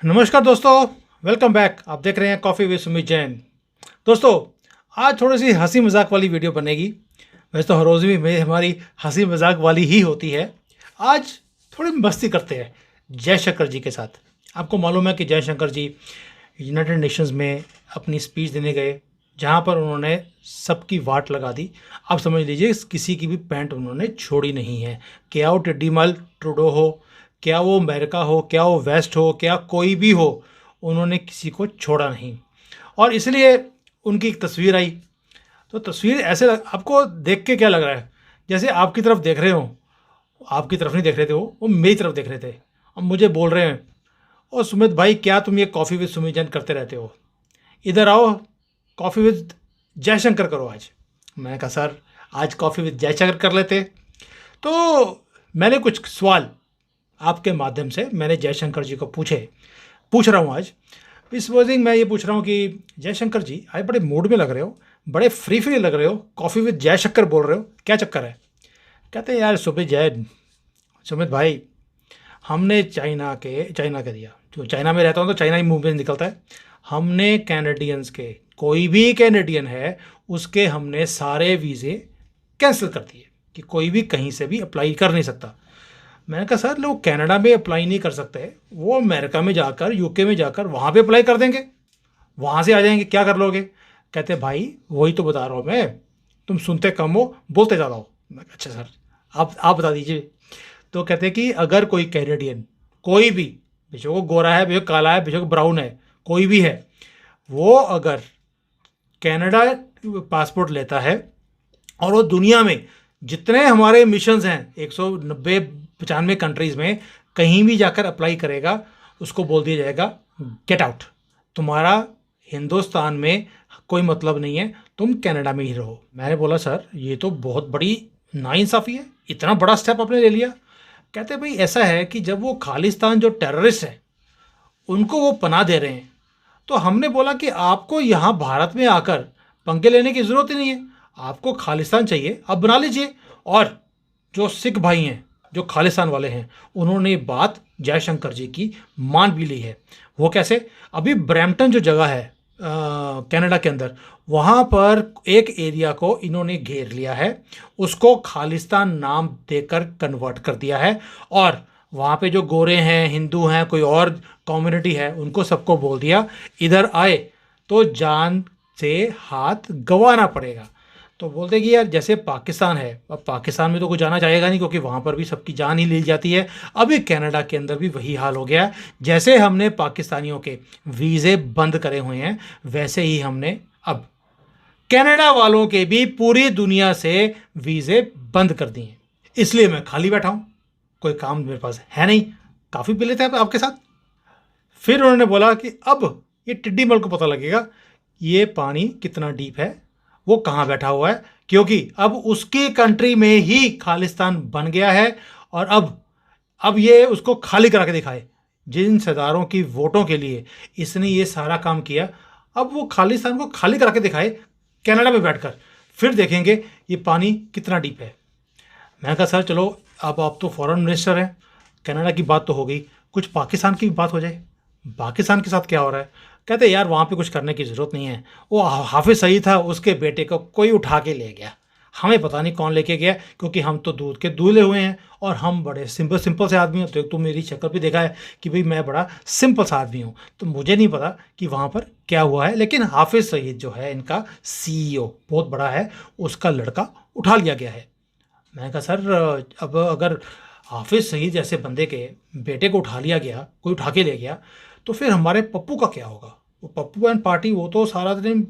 नमस्कार दोस्तों, welcome back. आप देख रहे हैं कॉफ़ी विद सुमित जैन। दोस्तों, आज थोड़ी सी हंसी मजाक वाली वीडियो बनेगी। वैसे तो हर रोज़ भी हमारी हंसी मजाक वाली ही होती है। आज थोड़ी मस्ती करते हैं जयशंकर जी के साथ। आपको मालूम है कि जयशंकर जी यूनाइटेड नेशंस में अपनी स्पीच देने गए, जहाँ पर उन्होंने सबकी वाट लगा दी। आप समझ लीजिए किसी की भी पैंट उन्होंने छोड़ी नहीं है। क्या वो टिड्डी मल ट्रूडो हो, क्या वो अमेरिका हो, क्या वो वेस्ट हो, क्या कोई भी हो, उन्होंने किसी को छोड़ा नहीं। और इसलिए उनकी एक तस्वीर आई, तो तस्वीर ऐसे आपको देख के क्या लग रहा है, जैसे आपकी तरफ देख रहे हो। आपकी तरफ नहीं देख रहे थे, वो मेरी तरफ देख रहे थे और मुझे बोल रहे हैं, ओ सुमित भाई, क्या तुम ये कॉफ़ी विद सुमित जैन करते रहते हो? इधर आओ, कॉफ़ी विद जयशंकर करो आज। मैंने कहा सर, आज कॉफ़ी विद जयशंकर कर लेते। तो मैंने कुछ सवाल आपके माध्यम से मैंने जयशंकर जी को पूछ रहा हूँ आज। सपोजिंग मैं ये पूछ रहा हूँ कि जयशंकर जी, आज बड़े मूड में लग रहे हो, बड़े फ्री लग रहे हो, कॉफ़ी विद जयशंकर बोल रहे हो, क्या चक्कर है? कहते हैं यार सुमित भाई, हमने चाइना का दिया, जो चाइना में रहता हूँ तो चाइना ही मुंह में निकलता है। हमने कैनेडियंस के, कोई भी कैनेडियन है उसके हमने सारे वीज़े कैंसिल कर दिए कि कोई भी कहीं से भी अप्लाई कर नहीं सकता। मैंने कहा सर, लोग कनाडा में अप्लाई नहीं कर सकते, वो अमेरिका में जाकर, यूके में जाकर वहाँ पे अप्लाई कर देंगे, वहाँ से आ जाएंगे, क्या कर लोगे? कहते भाई वही तो बता रहा हूँ मैं, तुम सुनते कम हो, बोलते ज़्यादा हो। मैं कहा अच्छा सर, आप बता दीजिए। तो कहते कि अगर कोई कैनेडियन, कोई भी, बेशक वो गोरा है, बेशक काला है, बेशक ब्राउन है, कोई भी है, वो अगर कनाडा पासपोर्ट लेता है और वो दुनिया में जितने हमारे मिशंस हैं 190-95 कंट्रीज़ में कहीं भी जाकर अप्लाई करेगा, उसको बोल दिया जाएगा गेट आउट, तुम्हारा हिंदुस्तान में कोई मतलब नहीं है, तुम कनाडा में ही रहो। मैंने बोला सर, ये तो बहुत बड़ी नाइंसाफ़ी है, इतना बड़ा स्टेप आपने ले लिया। कहते भाई ऐसा है कि जब वो खालिस्तान जो टेररिस्ट है उनको वो पनाह दे रहे हैं, तो हमने बोला कि आपको यहाँ भारत में आकर पंगे लेने की ज़रूरत ही नहीं है, आपको खालिस्तान चाहिए आप बना लीजिए। और जो सिख भाई हैं, जो खालिस्तान वाले हैं, उन्होंने बात जयशंकर जी की मान भी ली है। वो कैसे? अभी ब्रैम्पटन जो जगह है कनाडा के अंदर, वहाँ पर एक एरिया को इन्होंने घेर लिया है, उसको खालिस्तान नाम देकर कन्वर्ट कर दिया है। और वहाँ पे जो गोरे हैं, हिंदू हैं, कोई और कम्युनिटी है, उनको सबको बोल दिया इधर आए तो जान से हाथ गंवाना पड़ेगा। तो बोलते कि यार जैसे पाकिस्तान है, अब पाकिस्तान में तो कोई जाना चाहेगा नहीं, क्योंकि वहाँ पर भी सबकी जान ही ली जाती है। अभी कनाडा के अंदर भी वही हाल हो गया है। जैसे हमने पाकिस्तानियों के वीज़े बंद करे हुए हैं, वैसे ही हमने अब कनाडा वालों के भी पूरी दुनिया से वीज़े बंद कर दिए। इसलिए मैं खाली बैठा हूँ, कोई काम मेरे पास है नहीं। काफ़ी पी लेते हैं आपके साथ। फिर उन्होंने बोला कि अब ये टिड्डी मल को पता लगेगा ये पानी कितना डीप है, वो कहाँ बैठा हुआ है, क्योंकि अब उसकी कंट्री में ही खालिस्तान बन गया है। और अब ये उसको खाली करा के दिखाए। जिन सरदारों की वोटों के लिए इसने ये सारा काम किया, अब वो खालिस्तान को खाली करा के दिखाए कनाडा में बैठकर, फिर देखेंगे ये पानी कितना डीप है। मैंने कहा सर चलो, अब आप तो फॉरेन मिनिस्टर हैं, कनाडा की बात तो हो गई, कुछ पाकिस्तान की भी बात हो जाए। पाकिस्तान के साथ क्या हो रहा है? कहते यार वहाँ पे कुछ करने की ज़रूरत नहीं है, वो हाफिज़ सईद था, उसके बेटे को कोई उठा के ले गया, हमें पता नहीं कौन लेके गया, क्योंकि हम तो दूध के दूल्हे हुए हैं और हम बड़े सिंपल से आदमी हैं। तो मेरी शक्ल भी देखा है कि भाई मैं बड़ा सिंपल सा आदमी हूँ, तो मुझे नहीं पता कि वहाँ पर क्या हुआ है। लेकिन हाफिज़ सईद जो है इनका CEO बहुत बड़ा है, उसका लड़का उठा लिया गया है। मैंने कहा सर, अब अगर हाफिज़ सईद जैसे बंदे के बेटे को उठा लिया गया, कोई उठा के ले गया, तो फिर हमारे पप्पू का क्या होगा? वो पप्पू एंड पार्टी, वो तो सारा दिन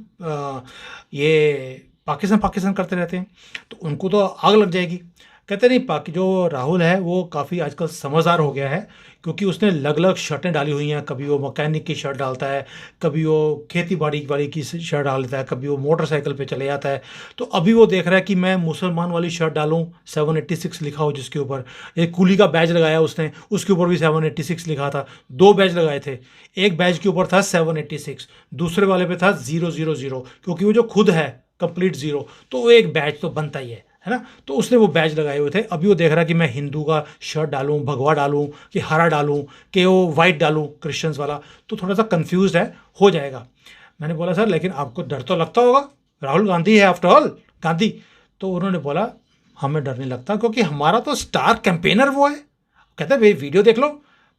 ये पाकिस्तान करते रहते हैं, तो उनको तो आग लग जाएगी। कहते नहीं, जो राहुल है वो काफ़ी आजकल समझदार हो गया है, क्योंकि उसने अलग अलग शर्टें डाली हुई हैं। कभी वो मैकेनिक की शर्ट डालता है, कभी वो खेती बाड़ी वाली की शर्ट डाल देता है, कभी वो मोटरसाइकिल पे चले जाता है। तो अभी वो देख रहा है कि मैं मुसलमान वाली शर्ट डालूं, 786 लिखा हो जिसके ऊपर। एक कुली का बैज लगाया उसने, उसके ऊपर भी 786 लिखा था। 2 बैज लगाए थे, एक बैज के ऊपर था 786, दूसरे वाले पे था 000, क्योंकि वो जो खुद है कंप्लीट ज़ीरो, तो वो एक बैच तो बनता ही है है ना। तो उसने वो बैज लगाए हुए थे। अभी वो देख रहा है कि मैं हिंदू का शर्ट डालूं, भगवा डालूं कि हरा डालूं कि वो वाइट डालूं क्रिश्चियंस वाला, तो थोड़ा सा कंफ्यूज है, हो जाएगा। मैंने बोला सर लेकिन आपको डर तो लगता होगा, राहुल गांधी है आफ्टर ऑल, गांधी। तो उन्होंने बोला हमें डर नहीं लगता क्योंकि हमारा तो स्टार कैंपेनर वो है। कहते हैं भाई वीडियो देख लो,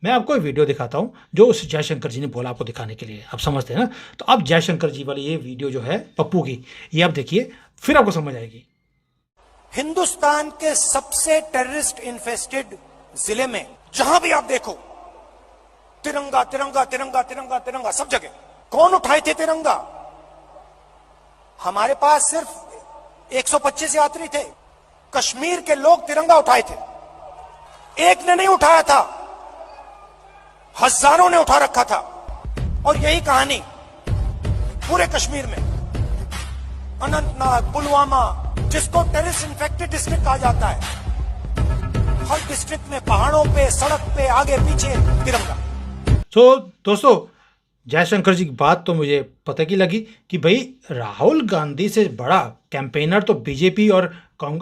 मैं आपको एक वीडियो दिखाता हूँ जो उस जयशंकर जी ने बोला आपको दिखाने के लिए, आप समझते हैं ना। तो अब जयशंकर जी वाली ये वीडियो जो है पप्पू की, ये आप देखिए, फिर आपको समझ आएगी। हिंदुस्तान के सबसे टेररिस्ट इन्फेस्टेड जिले में जहां भी आप देखो तिरंगा तिरंगा तिरंगा तिरंगा तिरंगा सब जगह। कौन उठाए थे तिरंगा? हमारे पास सिर्फ 125 यात्री थे, कश्मीर के लोग तिरंगा उठाए थे। एक ने नहीं उठाया था, हजारों ने उठा रखा था। और यही कहानी पूरे कश्मीर में, अनंतनाग, पुलवामा, जिसको टेररिस्ट इन्फेक्टेड डिस्ट्रिक्ट कहा जाता है, हर डिस्ट्रिक्ट में पहाड़ों पे, सड़क पे, आगे पीछे तिरंगा। तो दोस्तों जयशंकर जी की बात तो मुझे पता की लगी कि भाई राहुल गांधी से बड़ा कैंपेनर तो बीजेपी और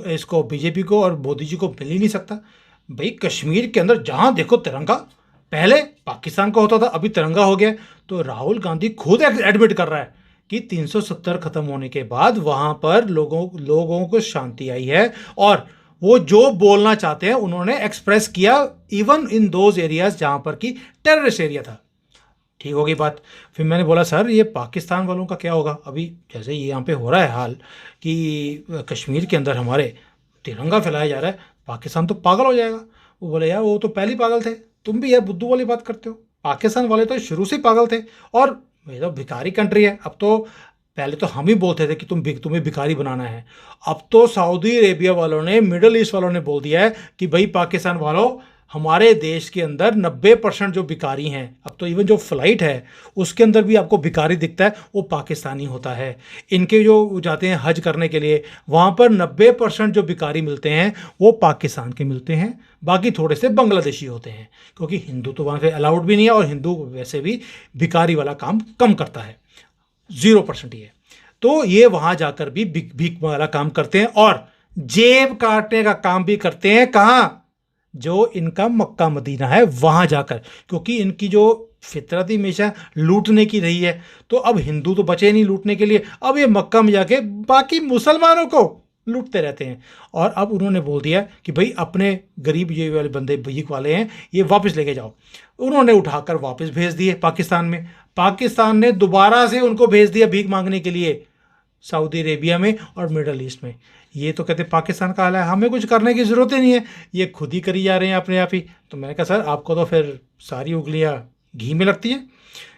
इसको बीजेपी को और मोदी जी को मिल ही नहीं सकता। भाई कश्मीर के अंदर जहां देखो तिरंगा, पहले पाकिस्तान का होता था, अभी तिरंगा हो गया। तो राहुल गांधी खुद एडमिट कर रहा है कि 370 खत्म होने के बाद वहां पर लोगों को शांति आई है और वो जो बोलना चाहते हैं उन्होंने एक्सप्रेस किया, इवन इन दोज एरियाज जहां पर कि टेररिस्ट एरिया था। ठीक हो गई बात। फिर मैंने बोला सर ये पाकिस्तान वालों का क्या होगा? अभी जैसे ये यहाँ पे हो रहा है हाल कि कश्मीर के अंदर हमारे तिरंगा फैलाया जा रहा है, पाकिस्तान तो पागल हो जाएगा। वो बोले यार वो तो पहले ही पागल थे, तुम भी यार बुद्धू वाली बात करते हो। पाकिस्तान वाले तो शुरू से ही पागल थे और ये तो भिखारी कंट्री है। अब तो पहले तो हम ही बोलते थे कि तुम्हें भिखारी बनाना है, अब तो सऊदी अरेबिया वालों ने, मिडल ईस्ट वालों ने बोल दिया है कि भाई पाकिस्तान वालों हमारे देश के अंदर 90% जो भिखारी हैं, अब तो इवन जो फ्लाइट है उसके अंदर भी आपको भिखारी दिखता है वो पाकिस्तानी होता है। इनके जो जाते हैं हज करने के लिए वहाँ पर 90% जो भिखारी मिलते हैं वो पाकिस्तान के मिलते हैं, बाकी थोड़े से बांग्लादेशी होते हैं क्योंकि हिंदू तो वहाँ पे अलाउड भी नहीं है और हिंदू वैसे भी भिखारी वाला काम कम करता है, 0% ही है। तो ये वहाँ जाकर भी भीख वाला काम करते हैं और जेब काटने का काम भी करते हैं। कहाँ? जो इनका मक्का मदीना है वहां जाकर, क्योंकि इनकी जो फितरत हमेशा लूटने की रही है। तो अब हिंदू तो बचे नहीं लूटने के लिए, अब ये मक्का में जाके बाकी मुसलमानों को लूटते रहते हैं। और अब उन्होंने बोल दिया कि भाई अपने गरीब ये वाले बंदे भीख वाले हैं ये वापस लेके जाओ। उन्होंने उठाकर वापस भेज दिए पाकिस्तान में। पाकिस्तान ने दोबारा से उनको भेज दिया भीख मांगने के लिए सऊदी अरेबिया में और मिडल ईस्ट में। ये तो कहते पाकिस्तान का हाल है, हमें कुछ करने की ज़रूरत ही नहीं है, ये खुद ही करी जा रहे हैं अपने आप ही। तो मैंने कहा सर आपको तो फिर सारी उंगलियां घी में लगती है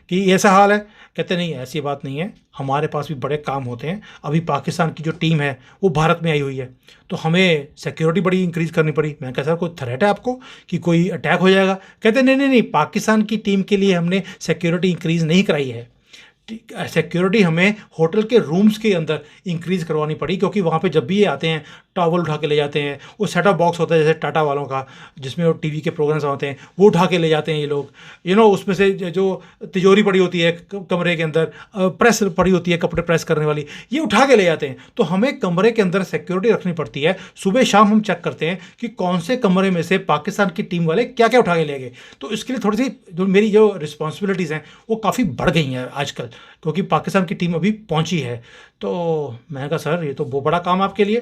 कि ऐसा हाल है। कहते नहीं ऐसी बात नहीं है, हमारे पास भी बड़े काम होते हैं। अभी पाकिस्तान की जो टीम है वो भारत में आई हुई है तो हमें सिक्योरिटी बड़ी इंक्रीज़ करनी पड़ी। मैंने कहा सर कोई थ्रेट है आपको कि कोई अटैक हो जाएगा? कहते नहीं नहीं नहीं, पाकिस्तान की टीम के लिए हमने सिक्योरिटी इंक्रीज़ नहीं कराई है, सिक्योरिटी हमें होटल के रूम्स के अंदर इंक्रीज़ करवानी पड़ी क्योंकि वहाँ पे जब भी ये आते हैं टॉवल उठा के ले जाते हैं। वो सेटअप बॉक्स होता है जैसे टाटा वालों का जिसमें वो टीवी के प्रोग्राम्स होते हैं वो उठा के ले जाते हैं ये लोग। उसमें से जो तिजोरी पड़ी होती है कमरे के अंदर, प्रेस पड़ी होती है कपड़े प्रेस करने वाली, ये उठा के ले जाते हैं। तो हमें कमरे के अंदर सिक्योरिटी रखनी पड़ती है। सुबह शाम हम चेक करते हैं कि कौन से कमरे में से पाकिस्तान की टीम वाले क्या क्या उठा के ले गए। तो इसके लिए थोड़ी सी जो मेरी जो रिस्पॉन्सिबिलिटीज़ हैं वो काफ़ी बढ़ गई हैं आजकल क्योंकि पाकिस्तान की टीम अभी पहुंची है। तो मैंने कहा सर ये तो बहुत बड़ा काम आपके लिए।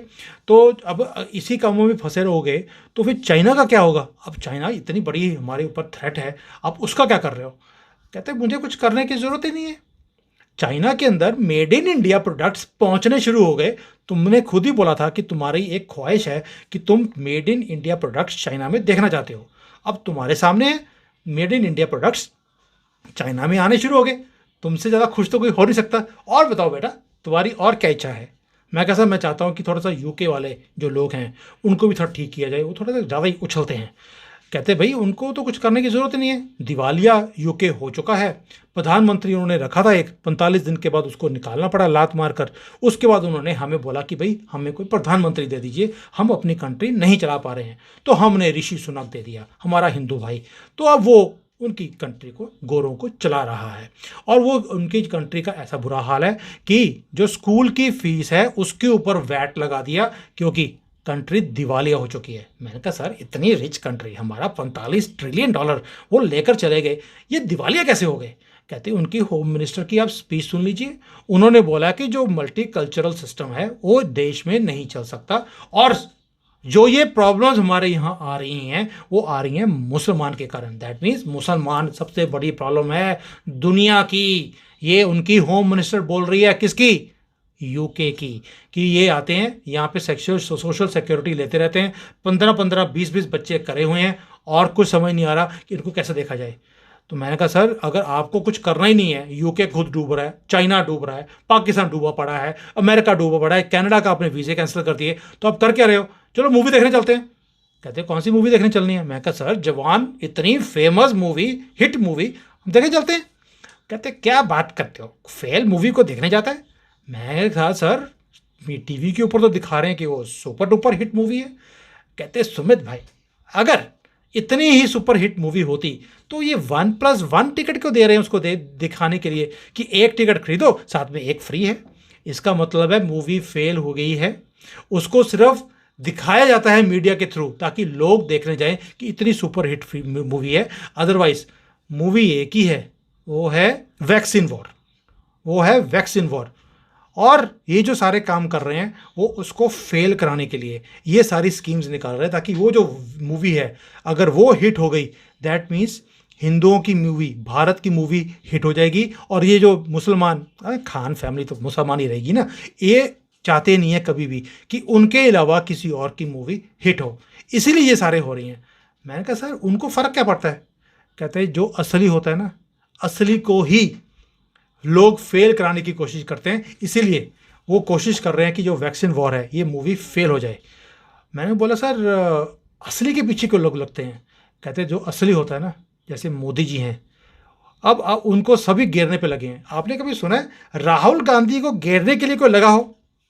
तो अब इसी कामों में फंसे रहोगे तो फिर चाइना का क्या होगा? अब चाइना इतनी बड़ी हमारे ऊपर थ्रेट है, आप उसका क्या कर रहे हो? कहते मुझे कुछ करने की ज़रूरत ही नहीं है। चाइना के अंदर मेड इन इंडिया प्रोडक्ट्स पहुंचने शुरू हो गए। तुमने खुद ही बोला था कि तुम्हारी एक ख्वाहिश है कि तुम made in India products China में देखना चाहते हो। अब तुम्हारे सामने made in India products China में आने शुरू हो गए। तुमसे ज़्यादा खुश तो कोई हो नहीं सकता। और बताओ बेटा तुम्हारी और क्या इच्छा है? मैं कैसा मैं चाहता हूँ कि थोड़ा सा यूके वाले जो लोग हैं उनको भी थोड़ा ठीक किया जाए, वो थोड़ा सा ज़्यादा ही उछलते हैं। कहते भाई उनको तो कुछ करने की ज़रूरत नहीं है, दिवालिया यूके हो चुका है। प्रधानमंत्री उन्होंने रखा था एक, 45 दिन के बाद उसको निकालना पड़ा लात मारकर। उसके बाद उन्होंने हमें बोला कि भाई हमें कोई प्रधानमंत्री दे दीजिए, हम अपनी कंट्री नहीं चला पा रहे हैं। तो हमने ऋषि सुनक दे दिया, हमारा हिंदू भाई। तो अब वो उनकी कंट्री को, गोरों को चला रहा है। और वो उनकी कंट्री का ऐसा बुरा हाल है कि जो स्कूल की फीस है उसके ऊपर वैट लगा दिया क्योंकि कंट्री दिवालिया हो चुकी है। मैंने कहा सर इतनी रिच कंट्री, हमारा $45 ट्रिलियन वो लेकर चले गए, ये दिवालिया कैसे हो गए? कहते उनकी होम मिनिस्टर की आप स्पीच सुन लीजिए। उन्होंने बोला कि जो मल्टी कल्चरल सिस्टम है वो देश में नहीं चल सकता, और जो ये प्रॉब्लम्स हमारे यहाँ आ रही हैं वो आ रही हैं मुसलमान के कारण। दैट मीन्स मुसलमान सबसे बड़ी प्रॉब्लम है दुनिया की। ये उनकी होम मिनिस्टर बोल रही है, किसकी? यूके की। कि ये आते हैं यहाँ पे सोशल सिक्योरिटी लेते रहते हैं, 15-15, 20-20 बच्चे करे हुए हैं, और कुछ समझ नहीं आ रहा कि इनको कैसे देखा जाए। तो मैंने कहा सर अगर आपको कुछ करना ही नहीं है, यूके खुद डूब रहा है, चाइना डूब रहा है, पाकिस्तान डूबा पड़ा है, अमेरिका डूबा पड़ा है, कनाडा का आपने वीज़े कैंसिल कर दिए, तो आप कर क्या रहे हो? चलो मूवी देखने चलते हैं। कहते हैं कौन सी मूवी देखने चलनी है? मैं कहा सर जवान इतनी फेमस मूवी, हिट मूवी, हम देखने चलते हैं। कहते क्या बात करते हो, फेल मूवी को देखने जाता है? मैं कहा सर टीवी के ऊपर तो दिखा रहे हैं कि वो सुपर डुपर हिट मूवी है। कहते सुमित भाई अगर इतनी ही सुपर हिट मूवी होती तो ये 1+1 टिकट क्यों दे रहे हैं उसको दिखाने के लिए कि एक टिकट खरीदो साथ में एक फ्री है? इसका मतलब है मूवी फेल हो गई है, उसको सिर्फ दिखाया जाता है मीडिया के थ्रू ताकि लोग देखने जाएं कि इतनी सुपर हिट मूवी है। अदरवाइज मूवी एक ही है, वो है वैक्सीन वॉर, वो है वैक्सीन वॉर। और ये जो सारे काम कर रहे हैं वो उसको फेल कराने के लिए ये सारी स्कीम्स निकाल रहे हैं ताकि वो जो मूवी है अगर वो हिट हो गई, दैट मीन्स हिंदुओं की मूवी, भारत की मूवी हिट हो जाएगी, और ये जो मुसलमान खान फैमिली तो मुसलमान ही रहेगी ना, ये चाहते नहीं है कभी भी कि उनके अलावा किसी और की मूवी हिट हो, इसीलिए ये सारे हो रही हैं। मैंने कहा सर उनको फ़र्क क्या पड़ता है? कहते हैं जो असली होता है ना, असली को ही लोग फेल कराने की कोशिश करते हैं, इसीलिए वो कोशिश कर रहे हैं कि जो वैक्सीन वॉर है ये मूवी फेल हो जाए। मैंने बोला सर असली के पीछे क्यों लोग लगते हैं? कहते हैं जो असली होता है ना, जैसे मोदी जी हैं, अब उनको सभी घेरने पे लगे हैं। आपने कभी सुना है राहुल गांधी को घेरने के लिए कोई लगा हो?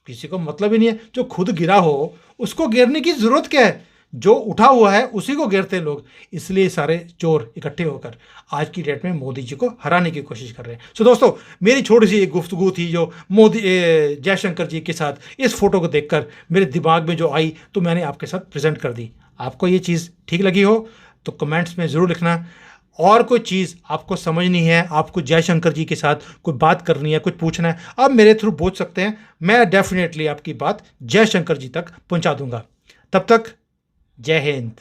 किसी को मतलब ही नहीं है। जो खुद गिरा हो उसको घेरने की जरूरत क्या है? जो उठा हुआ है उसी को घेरते हैं लोग। इसलिए सारे चोर इकट्ठे होकर आज की डेट में मोदी जी को हराने की कोशिश कर रहे हैं। सो दोस्तों मेरी छोटी सी एक गुफ्तगू थी जो मोदी जयशंकर जी के साथ इस फोटो को देखकर मेरे दिमाग में जो आई तो मैंने आपके साथ प्रेजेंट कर दी। आपको ये चीज़ ठीक लगी हो तो कमेंट्स में ज़रूर लिखना। और कोई चीज़ आपको समझनी है, आपको जयशंकर जी के साथ कोई बात करनी है, कुछ पूछना है, आप मेरे थ्रू पूछ सकते हैं। मैं डेफिनेटली आपकी बात जयशंकर जी तक पहुंचा दूंगा। तब तक जय हिंद।